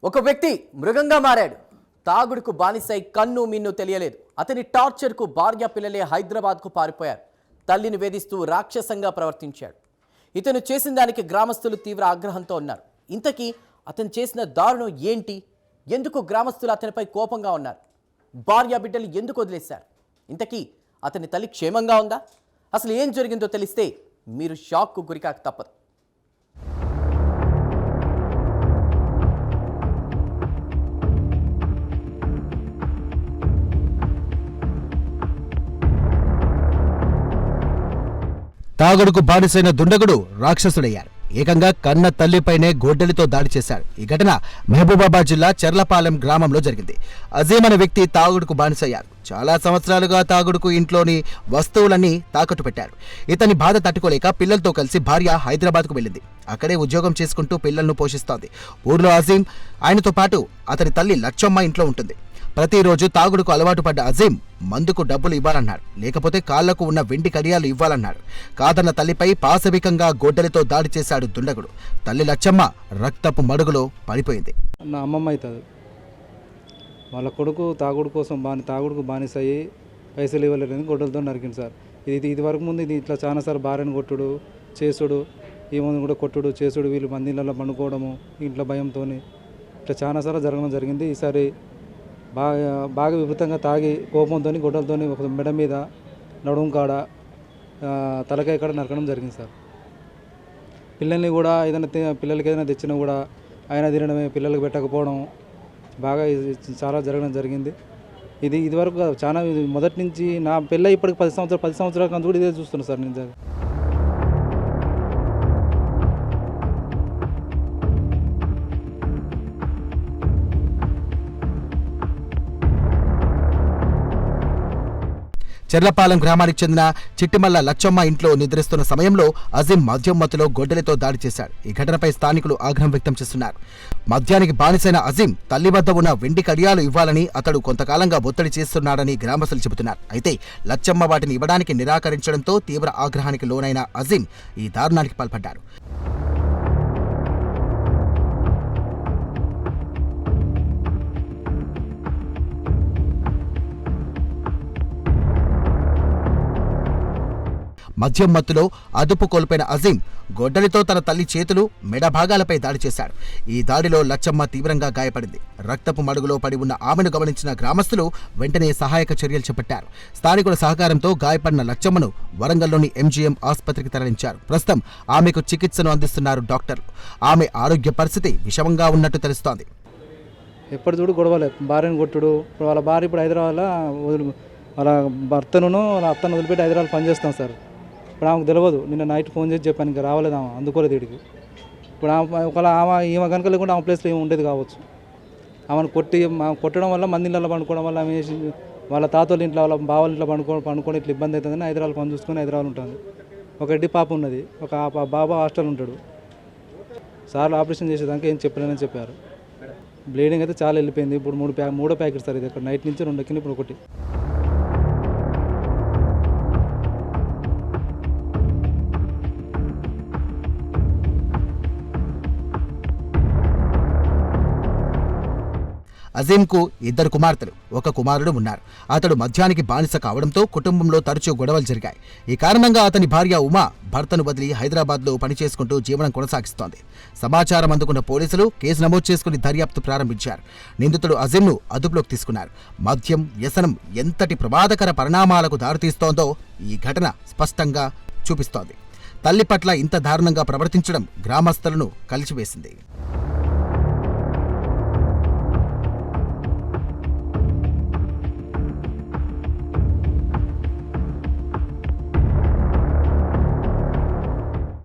ఒక వ్యక్తి మృగంగా మారాడు. తాగుడుకు బానిసై కన్ను మిన్ను తెలియలేదు. అతని టార్చర్కు భార్య పిల్లలే హైదరాబాద్కు పారిపోయారు. తల్లిని వేధిస్తూ రాక్షసంగా ప్రవర్తించాడు. ఇతను చేసిన దానికి గ్రామస్తులు తీవ్ర ఆగ్రహంతో ఉన్నారు. ఇంతకీ అతను చేసిన దారుణం ఏంటి? ఎందుకు గ్రామస్తులు అతనిపై కోపంగా ఉన్నారు? భార్య బిడ్డలు ఎందుకు వదిలేశారు? ఇంతకీ అతని తల్లి క్షేమంగా ఉందా? అసలు ఏం జరిగిందో తెలిస్తే మీరు షాక్కు గురికాక తప్పదు. తాగుడుకు బానిసైన దుండగుడు రాక్షసుడయ్యాడు. ఏకంగా కన్న తల్లిపైనే గొడ్డలితో దాడి చేశాడు. ఈ ఘటన మహబూబాబాద్ జిల్లా చెర్లపాలెం గ్రామంలో జరిగింది. అజీమ్ అనే వ్యక్తి తాగుడుకు బానిసయ్యాడు. చాలా సంవత్సరాలుగా తాగుడుకు ఇంట్లోని వస్తువులన్నీ తాకట్టు పెట్టాడు. ఇతని బాధ తట్టుకోలేక పిల్లలతో కలిసి భార్య హైదరాబాద్కు వెళ్ళింది. అక్కడే ఉద్యోగం చేసుకుంటూ పిల్లలను పోషిస్తోంది. ఊర్లో అజీమ్, ఆయనతో పాటు అతని తల్లి లచ్చమ్మ ఇంట్లో ఉంటుంది. ప్రతిరోజు తాగుడుకు అలవాటు పడ్డ అజీమ్ మందుకు డబ్బులు ఇవ్వాలన్నాడు. లేకపోతే కాళ్లకు ఉన్న వెండి కడియాలు ఇవ్వాలన్నాడు. కాదన్న తల్లిపై పాశవికంగా గొడ్డలితో దాడి చేశాడు దుండగుడు. తల్లి లచ్చమ్మ రక్తపు మడుగులో పడిపోయింది. నా అమ్మమ్మ అవుతుంది. వాళ్ళ కొడుకు తాగుడుకు బానిసయ్యి పైసలు ఇవ్వలేదని గొడ్డలతో నరికింది సార్. ఇది వరకు ముందు ఇది ఇట్లా చాలా సార్ భార్యను కొట్టుడు చేసుడు, ఈ ముందు కూడా కొట్టుడు చేసుడు, వీళ్ళు మందిళ్ళలో పండుకోవడము ఇంట్లో భయంతో ఇట్లా చాలాసార్లు జరగడం జరిగింది. ఈసారి బాగా విపరీతంగా తాగి కోపంతో గొడ్డలతో ఒక మెడ మీద, నడుము కాడ, తలకాయ కాడ నరకడం జరిగింది సార్. పిల్లల్ని కూడా పిల్లలకి ఏదైనా తెచ్చినా కూడా ఆయన తినడమే, పిల్లలకు పెట్టకపోవడం బాగా చాలా జరగడం జరిగింది. ఇదివరకు చాలా మొదటి నుంచి నా పిల్ల ఇప్పటికి 10 సంవత్సరాల కంటే కూడా ఇదే చూస్తున్నాను సార్ నేను. చెర్లపాలెం గ్రామానికి చెందిన చిట్టిమల్ల లచ్చమ్మ ఇంట్లో నిద్రిస్తున్న సమయంలో అజీమ్ మద్యం మత్తులో గొడ్డలితో దాడి చేశాడు. ఈ ఘటనపై స్థానికులు ఆగ్రహం వ్యక్తం చేస్తున్నారు. మద్యానికి బానిసైన అజీమ్ తల్లి వద్ద ఉన్న వెండి కడియాలు ఇవ్వాలని అతడు కొంతకాలంగా ఒత్తిడి చేస్తున్నాడని గ్రామస్తులు చెబుతున్నారు. అయితే లచ్చమ్మ వాటిని ఇవ్వడానికి నిరాకరించడంతో తీవ్ర ఆగ్రహానికి లోనైన అజీమ్ ఈ దారుణానికి పాల్పడ్డాడు. మద్యం మత్తులో అదుపు కోల్పోయిన అజీమ్ గొడ్డలితో తన తల్లి చేతులు, మెడ భాగాలపై దాడి చేశాడు. ఈ దాడిలో లచ్చమ్మ తీవ్రంగా గాయపడింది. రక్తపు మడుగులో పడి ఉన్న ఆమెను గమనించిన గ్రామస్తులు వెంటనే సహాయక చర్యలు చేపట్టారు. స్థానికుల సహకారంతో గాయపడిన లచ్చమ్మను వరంగల్లోని ఎంజీఎం ఆసుపత్రికి తరలించారు. ప్రస్తుతం ఆమెకు చికిత్సను అందిస్తున్నారు డాక్టర్లు. ఆమె ఆరోగ్య పరిస్థితి విషమంగా ఉన్నట్టు తెలుస్తోంది. ఎప్పటి చూడు గొడవలే, భార్యను కొట్టుడు. వాళ్ళ భార్య ఇప్పుడు హైదరాబాద్లో వాళ్ళ భర్తను వాళ్ళ అత్తను వదిలిపెట్టి హైదరాబాద్ పనిచేస్తాం సార్. ఇప్పుడు ఆమెకు తెలియదు. నిన్న నైట్ ఫోన్ చేసి చెప్పాను, ఇంకా రావలేదు ఆమె, అందుకోలేదు వీడికి. ఇప్పుడు ఈమె కనుక లేకుండా ఆమె ప్లేస్లో ఏమి ఉండేది కావచ్చు. ఆమెను కొట్టడం వల్ల మంది ఇళ్ళలో పండుకోవడం వల్ల ఆమె వాళ్ళ తాతోళ్ళ ఇంట్లో, వాళ్ళ బావాళ్ళ ఇంట్లో పండుకొని ఇట్లా ఇబ్బంది అవుతుందని హైదరాబాద్ పని చూసుకొని హైదరాబాద్ ఉంటుంది. ఒక ఎడ్డి పాప ఉన్నది, ఒక బాబా హాస్టల్ ఉంటాడు. సార్లు ఆపరేషన్ చేసేదానికి ఏం చెప్పలేనని చెప్పారు. బ్లీడింగ్ అయితే చాలా వెళ్ళిపోయింది. ఇప్పుడు మూడో ప్యాకెట్ సార్ ఇది. ఇక్కడ నైట్ నుంచి 2 ఎక్కింది, ఇప్పుడు 1. అజీమ్కు 2 కుమార్తెలు, 1 కుమారుడు ఉన్నారు. అతడు మద్యానికి బానిస కావడంతో కుటుంబంలో తరచూ గొడవలు జరిగాయి. ఈ కారణంగా అతని భార్య ఉమా భర్తను వదిలి హైదరాబాద్లో పనిచేసుకుంటూ జీవనం కొనసాగిస్తోంది. సమాచారం అందుకున్న పోలీసులు కేసు నమోదు చేసుకుని దర్యాప్తు ప్రారంభించారు. నిందితుడు అజీమ్ను అదుపులోకి తీసుకున్నారు. మద్యం వ్యసనం ఎంతటి ప్రమాదకర పరిణామాలకు దారితీస్తోందో ఈ ఘటన స్పష్టంగా చూపిస్తోంది. తల్లి పట్ల ఇంత దారుణంగా ప్రవర్తించడం గ్రామస్తులను కలిచివేసింది.